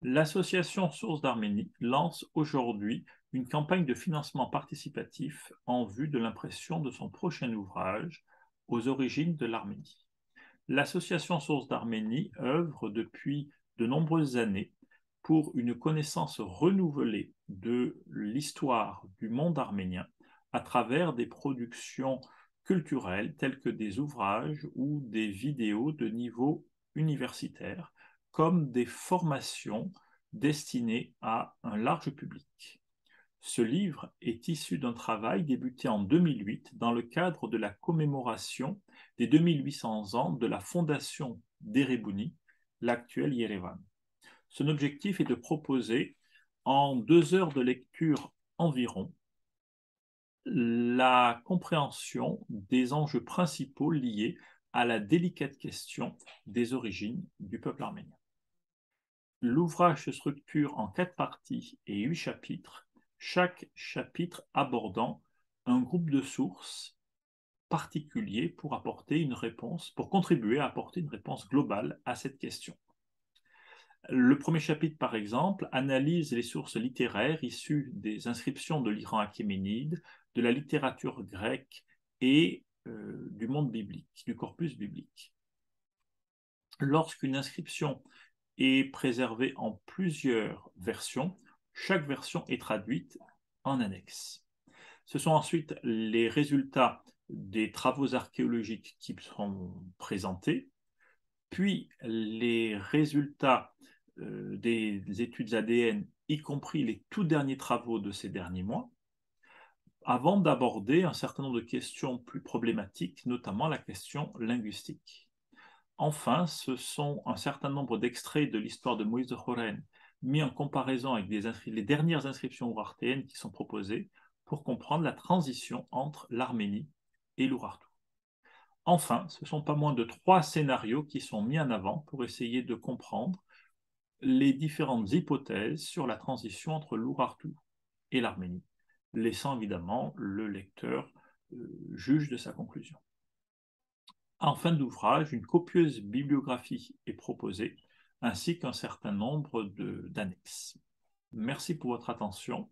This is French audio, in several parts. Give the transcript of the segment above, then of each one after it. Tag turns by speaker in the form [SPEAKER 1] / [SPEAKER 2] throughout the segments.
[SPEAKER 1] L'association Sources d'Arménie lance aujourd'hui une campagne de financement participatif en vue de l'impression de son prochain ouvrage aux origines de l'Arménie. L'association Sources d'Arménie œuvre depuis de nombreuses années pour une connaissance renouvelée de l'histoire du monde arménien à travers des productions culturelles telles que des ouvrages ou des vidéos de niveau universitaire, comme des formations destinées à un large public. Ce livre est issu d'un travail débuté en 2008 dans le cadre de la commémoration des 2800 ans de la fondation d'Erebouni, l'actuel Yerevan. Son objectif est de proposer, en 2 heures de lecture environ, la compréhension des enjeux principaux liés à la délicate question des origines du peuple arménien. L'ouvrage se structure en 4 parties et 8 chapitres, chaque chapitre abordant un groupe de sources particulier pour apporter une réponse, pour contribuer à apporter une réponse globale à cette question. Le premier chapitre, par exemple, analyse les sources littéraires issues des inscriptions de l'Iran achéménide, de la littérature grecque et du monde biblique, du corpus biblique. Lorsqu'une inscription est préservée en plusieurs versions, chaque version est traduite en annexe. Ce sont ensuite les résultats des travaux archéologiques qui sont présentés, puis les résultats des études ADN, y compris les tout derniers travaux de ces derniers mois, avant d'aborder un certain nombre de questions plus problématiques, notamment la question linguistique. Enfin, ce sont un certain nombre d'extraits de l'histoire de Moïse de Horen mis en comparaison avec les dernières inscriptions urartéennes qui sont proposées pour comprendre la transition entre l'Arménie et l'Urartu. Enfin, ce sont pas moins de 3 scénarios qui sont mis en avant pour essayer de comprendre les différentes hypothèses sur la transition entre l'Urartu et l'Arménie, laissant évidemment le lecteur juge de sa conclusion. En fin d'ouvrage, une copieuse bibliographie est proposée, ainsi qu'un certain nombre d'annexes. Merci pour votre attention,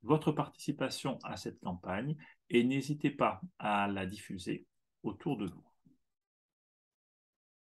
[SPEAKER 1] votre participation à cette campagne, et n'hésitez pas à la diffuser autour de vous.